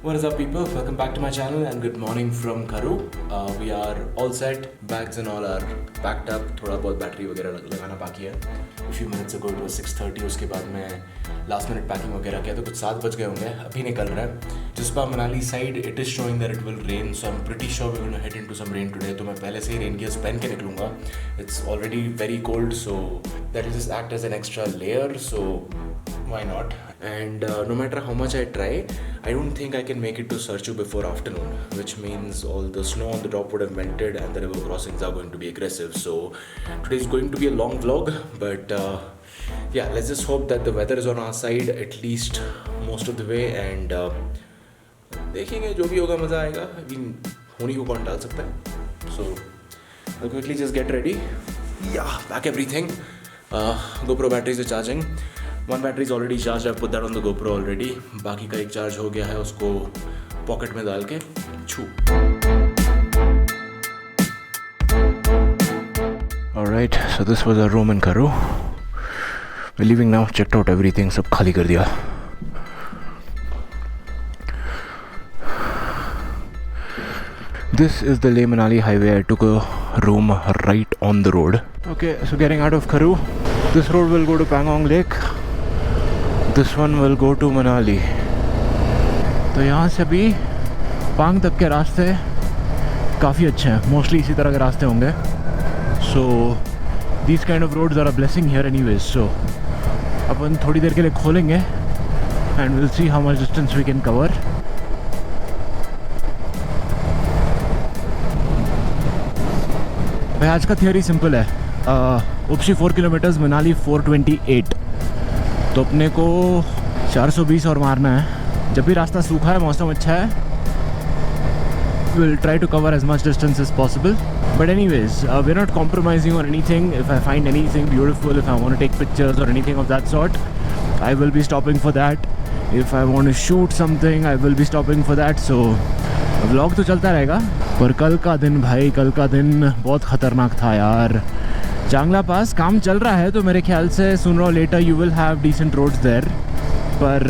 What is up, people? Welcome back to my channel and good morning from Karu. We are all set, bags and all are packed up. थोड़ा बहुत battery वगैरह लगाना बाकी है. A few minutes ago it was 6:30. उसके बाद मैं last minute packing वगैरह किया तो कुछ 7 बज गए होंगे. अभी निकल रहा है. Jispa Manali side it is showing that it will rain, so I'm pretty sure we're going to head into some rain today. तो मैं पहले से ही rain gears पहन के निकलूँगा. It's already very cold, so that will just act as an extra layer. So why not? And no matter how much I try, I don't think I can make it to Sarchu before afternoon, which means all the snow on the top would have melted and the river crossings are going to be aggressive. So today is going to be a long vlog, but yeah, let's just hope that the weather is on our side at least most of the way. And देखेंगे जो भी होगा मज़ा आएगा. I mean, होने को कौन डाल सकता है? So I'll quickly just get ready. Yeah, pack everything. GoPro batteries are charging. One battery is already charged. I put that on the GoPro already. बाकी का एक चार्ज हो गया है, उसको पॉकेट में डाल के छू. Alright, so this was our room in Karu. We're leaving now. Checked out everything. सब खाली कर दिया. This is the Leh Manali highway. I took a room right on the road. Okay, so getting out of Karu. This road will go to Pangong Lake. This one will go to Manali. तो यहाँ से भी पांग तक के रास्ते काफ़ी अच्छे हैं. मोस्टली इसी तरह के रास्ते होंगे. So these kind of roads are a blessing here anyways. So अपन थोड़ी देर के लिए खोलेंगे and we'll see how much distance we can cover. भाई आज का थियोरी सिंपल है. उपशी 4 किलोमीटर्स, मनाली 428. तो अपने को 420 और मारना है. जब भी रास्ता सूखा है, मौसम अच्छा है, we'll try to cover as much distance as possible. But anyways, we're not compromising on anything. If I find anything beautiful, if I want to take pictures or anything of that sort, I will be stopping for that. If I want to shoot something, I will be stopping for that. So vlog तो चलता रहेगा. पर कल का दिन भाई, कल का दिन बहुत ख़तरनाक था यार. चांगला पास काम चल रहा है तो मेरे ख्याल से sooner or later you will have decent roads there. पर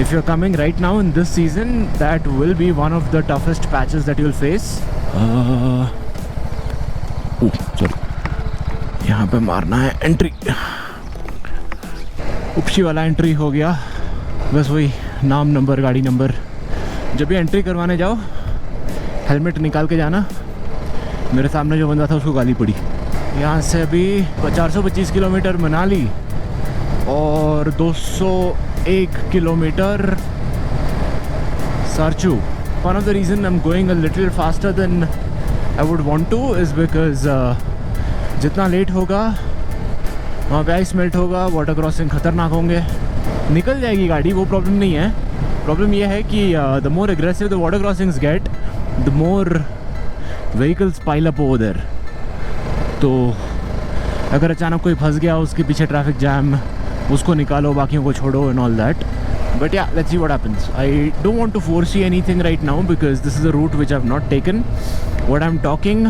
if you're coming right now in this season, that will be one of the toughest patches that you'll face. चलो यहाँ पे मारना है एंट्री. उपशी वाला एंट्री हो गया. बस वही नाम, नंबर, गाड़ी नंबर. जब भी एंट्री करवाने जाओ हेलमेट निकाल के जाना. मेरे सामने जो बंदा था उसको गाली पड़ी. यहाँ से अभी 425 किलोमीटर मनाली और 201 kilometre Sarchu. One of the reason I'm going a little faster than I would want to is because जितना लेट होगा वहाँ पे आइस मेल्ट होगा, वाटर क्रॉसिंग ख़तरनाक होंगे. निकल जाएगी गाड़ी, वो प्रॉब्लम नहीं है. प्रॉब्लम यह है कि the more aggressive the water crossings get, the more vehicles pile up over there. तो अगर अचानक कोई फंस गया, उसके पीछे ट्रैफिक जैम, उसको निकालो, बाकियों को छोड़ो and all that. But yeah, let's see what happens. I don't want to foresee anything right now because this is a route which I have not taken. What I am talking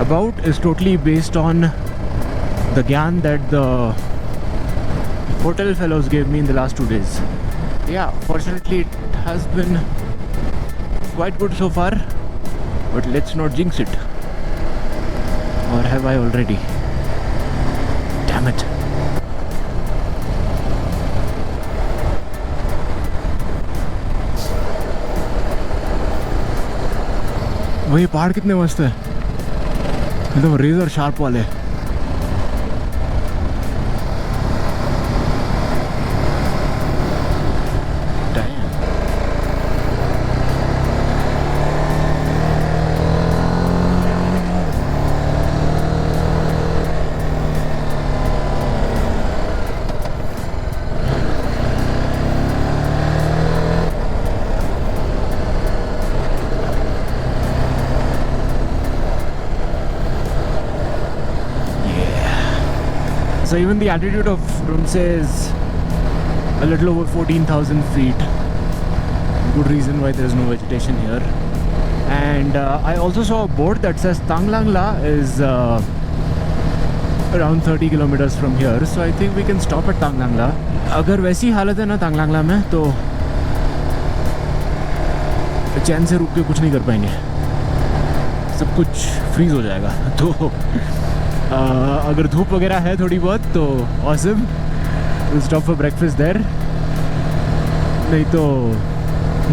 about is totally based on the gyan that the hotel fellows gave me in the last 2 days. Yeah, fortunately it has been quite good so far, but let's not jinx it. Or have I already? Damn it. वही पहाड़ कितने मस्त है, एकदम razor sharp वाले. So even the altitude of Rumse is a little over 14,000 feet. Good reason why there is no vegetation here. And I also saw a board that says Tanglangla is around 30 kilometers from here. So I think we can stop at Tanglangla. अगर वैसी हालत है ना तांगलांगला में, तो चैन से रुक के कुछ नहीं कर पाएंगे, सब कुछ फ्रीज हो जाएगा। तो अगर धूप वगैरह है थोड़ी बहुत तो awesome, will stop for breakfast there, नहीं तो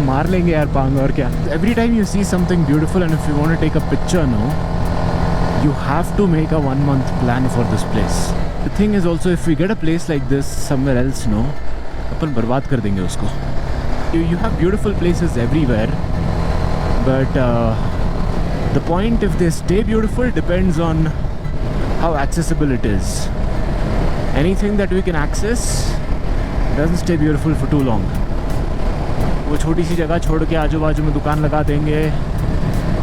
मार लेंगे यार पांग। और क्या, every time you see something beautiful and if you want to take a picture no, you have to make a 1 month plan for this place. The thing is also, if we get a place like this somewhere else, no, अपन बर्बाद कर देंगे उसको. You have beautiful places everywhere, but the point if they stay beautiful depends on how accessible it is. Anything that we can access doesn't stay beautiful for too long. वो छोटी सी जगह छोड़ के आजू बाजू में दुकान लगा देंगे,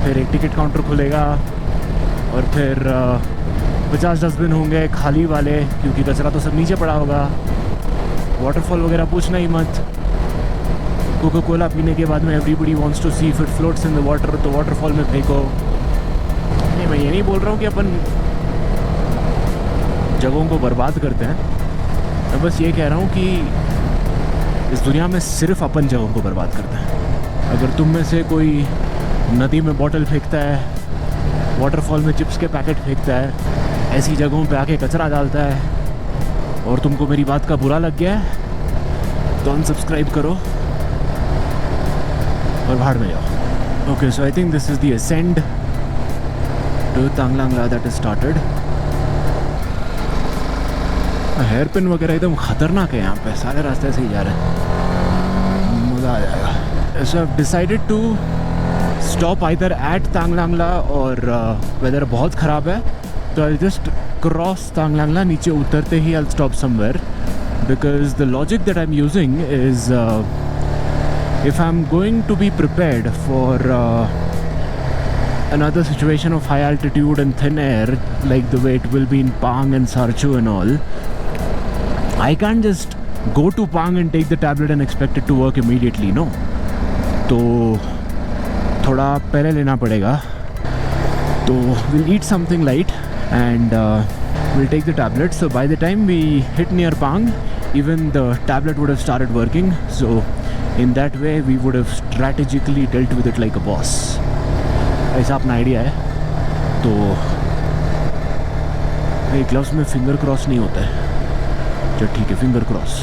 फिर एक टिकट काउंटर खुलेगा और फिर 50 डस्टबिन होंगे खाली वाले, क्योंकि कचरा तो सब नीचे पड़ा होगा। वाटरफॉल वगैरह पूछना ही मत। कोका कोला पीने के बाद में everybody wants to see if it floats in the water, तो वाटरफॉल में फेंको। नहीं, मैं ये नहीं बोल रहा हूँ कि अपन जगहों को बर्बाद करते हैं, मैं बस ये कह रहा हूँ कि इस दुनिया में सिर्फ अपन जगहों को बर्बाद करते हैं। अगर तुम में से कोई नदी में बॉटल फेंकता है, वाटरफॉल में चिप्स के पैकेट फेंकता है, ऐसी जगहों पे आके कचरा डालता है और तुमको मेरी बात का बुरा लग गया है, तो अनसब्सक्राइब करो और भाड़ में जाओ। Okay, so I think this is the ascend to Tanglangla that is started. Hairpin वगैरह एकदम खतरनाक है यहाँ पे, सारे रास्ते से ही जा रहे हैं, मज़ा आ जाएगा। So I have decided to stop either at Tanglangla, और वेदर बहुत ख़राब है तो आई जस्ट क्रॉस तांगलांगला, नीचे उतरते ही I stop somewhere, because the logic that I am using is if I am going to be prepared for another situation of high altitude and thin air like the way it will be in Pang and Sarchu and all, I can't just go to Pang and take the tablet and expect it to work immediately, no. तो थोड़ा पहले लेना पड़ेगा, तो we'll eat something light and we'll take the tablet. So by the time we hit near Pang, even the tablet would have started working. So in that way we would have strategically dealt with it like a boss. ऐसा अपना idea है। तो ये gloves में finger cross नहीं होता है, चलो ठीक है, फिंगर क्रॉस।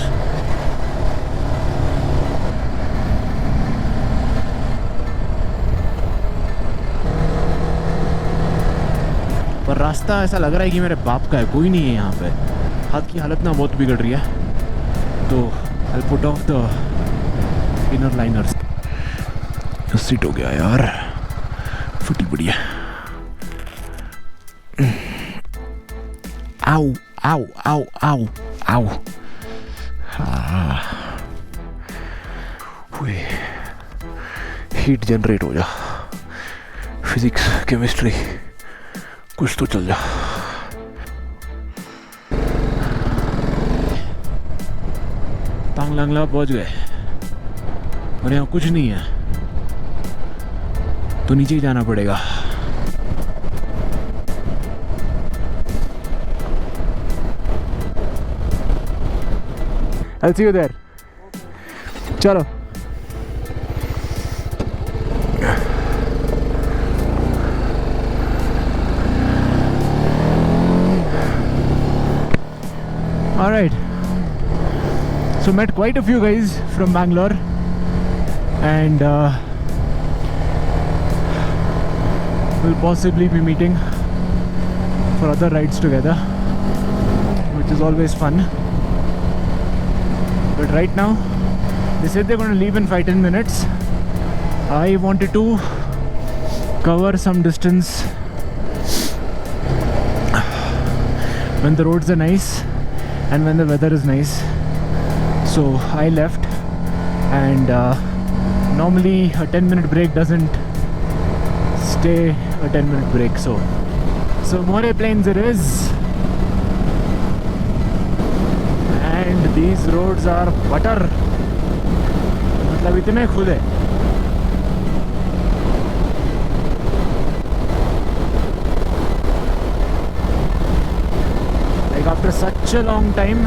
पर रास्ता ऐसा लग रहा है कि मेरे बाप का है, कोई नहीं है यहाँ पे। हाथ की हालत ना बहुत बिगड़ रही है, तो I put off the inner liners. Seat हो गया यार, फटी बढ़िया। आओ आओ आओ आओ आओ, हीट जनरेट हो जा, फिजिक्स केमिस्ट्री कुछ तो चल जा। तांगलांगला पहुंच गए और यहाँ कुछ नहीं है, तो नीचे ही जाना पड़ेगा। I'll see you there. चलो। All right. So met quite a few guys from Bangalore, and we'll possibly be meeting for other rides together, which is always fun. But right now they said they're going to leave in 5-10 minutes. I wanted to cover some distance when the roads are nice and when the weather is nice. So I left, and normally a 10-minute break doesn't stay a 10-minute break, so more airplanes it is, and these roads are butter, मतलब इतने खुले। Like after such a long time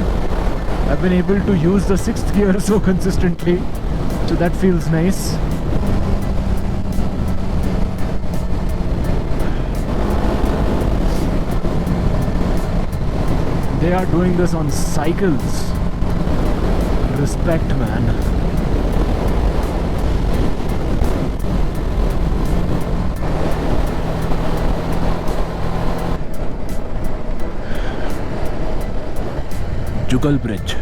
I've been able to use the 6th gear so consistently, so that feels nice. They are doing this on cycles. Respect, man. Jugal Bridge.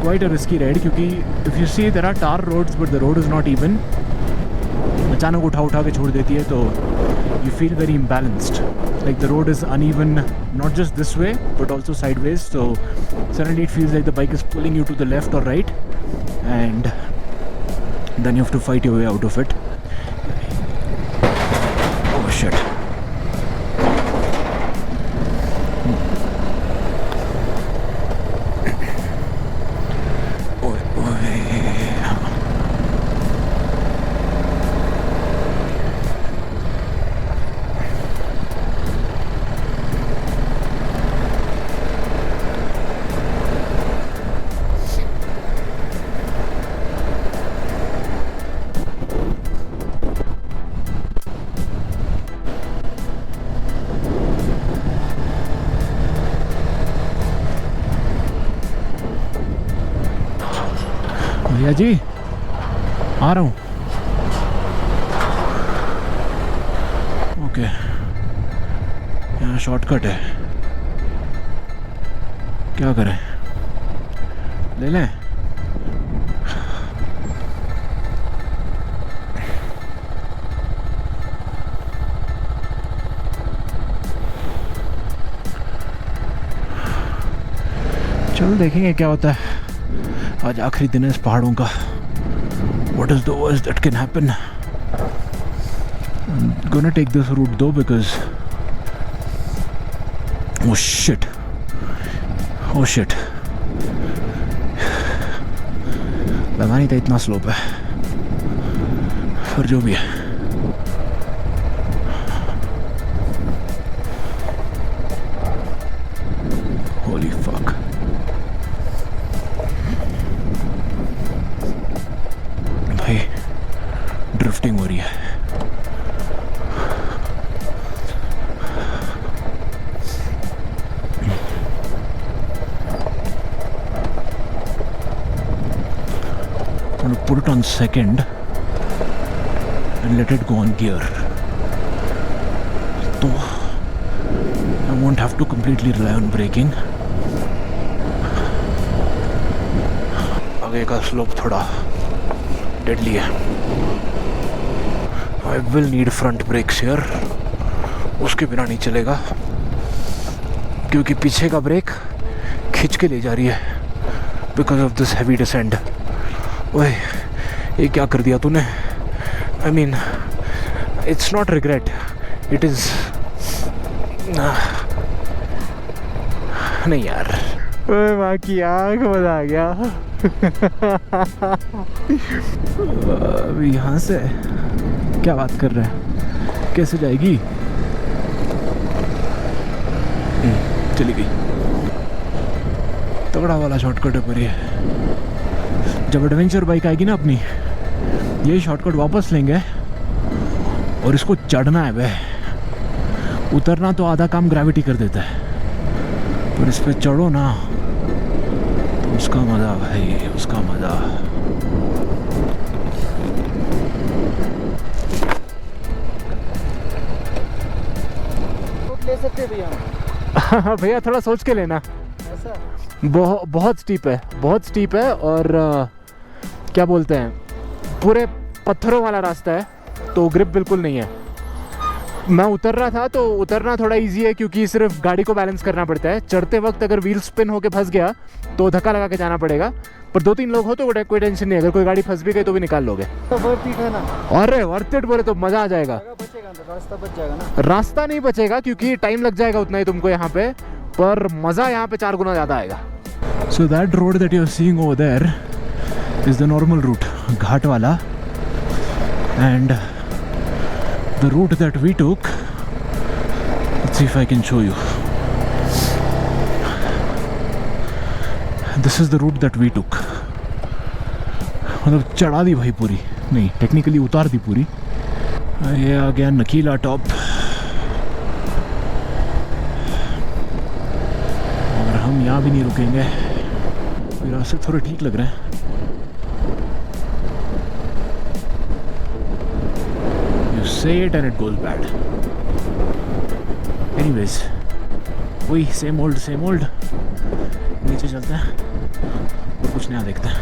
Quite a risky ride क्योंकि if you see there are tar roads but the road is not even. अचानक उठा के छोड़ देती है तो you feel very imbalanced. Like the road is uneven, not just this way but also sideways. So suddenly it feels like the bike is pulling you to the left or right, and then you have to fight your way out of it. Oh shit. भैया जी आ रहा हूँ। Okay, यहाँ shortcut है, क्या करें, ले लें? चल देखेंगे क्या होता है। आज आखिरी दिन है इस पहाड़ों का। What is the worst that can happen? I'm gonna take this route though because oh shit, oh shit, लगा नहीं था इतना स्लोप है, पर जो भी है। Holy fuck. भाई ड्रिफ्टिंग हो रही है। I'm gonna put it on second and let it go on gear. So I won't have to completely rely on braking. आगे का स्लोप थोड़ा डेडली है। I will need front brakes here. उसके बिना नहीं चलेगा क्योंकि पीछे का ब्रेक खींच के ले जा रही है because of this heavy descent. ओए ये क्या कर दिया तूने? I mean, it's not regret. It is नहीं यार, ओए माँ की आँख मजा आ गया। अभी यहाँ से क्या बात कर रहे हैं, कैसे जाएगी? चली गई। तगड़ा वाला शॉर्टकट है पर ये, जब एडवेंचर बाइक आएगी ना अपनी, ये शॉर्टकट वापस लेंगे और इसको चढ़ना है वह। उतरना तो आधा काम ग्रेविटी कर देता है, पर इस पे चढ़ो ना तो उसका मज़ा भाई, उसका मज़ा। ले सकते भैया? भैया थोड़ा सोच के लेना। ऐसा बहुत स्टीप है, बहुत स्टीप है, और क्या बोलते हैं, पूरे पत्थरों वाला रास्ता है तो ग्रिप बिल्कुल नहीं है। मैं उतर रहा था तो उतरना थोड़ा इजी है क्योंकि सिर्फ गाड़ी को बैलेंस करना पड़ता है। चढ़ते वक्त अगर व्हील स्पिन होके फंस गया तो धक्का लगा के जाना पड़ेगा, पर 2-3 लोग हो तो कोई टेंशन नहीं है। अगर कोई गाड़ी फंस भी गई तो भी निकाल लोगे। अरे वर्थ इट बोले तो मज़ा आ जाएगा। रास्ता बच जाएगा ना? रास्ता नहीं बचेगा क्योंकि टाइम लग जाएगा उतना ही तुमको यहाँ पे, पर मज़ा यहाँ पे 4 गुना ज़्यादा आएगा। So that road that you are seeing over there is the normal route, घाट वाला, and the route that we took, let's see if I can show you. This is the route that we took. मतलब चढ़ा दी भाई पूरी, नहीं technically उतार दी पूरी. ये आ गया नकीला टॉप. और हम यहाँ भी नहीं रुकेंगे, रास्ते थोड़े ठीक लग रहे हैं. You say it and it goes bad. Anyways, वही सेम ओल्ड नीचे चलते हैं और कुछ नया देखते हैं.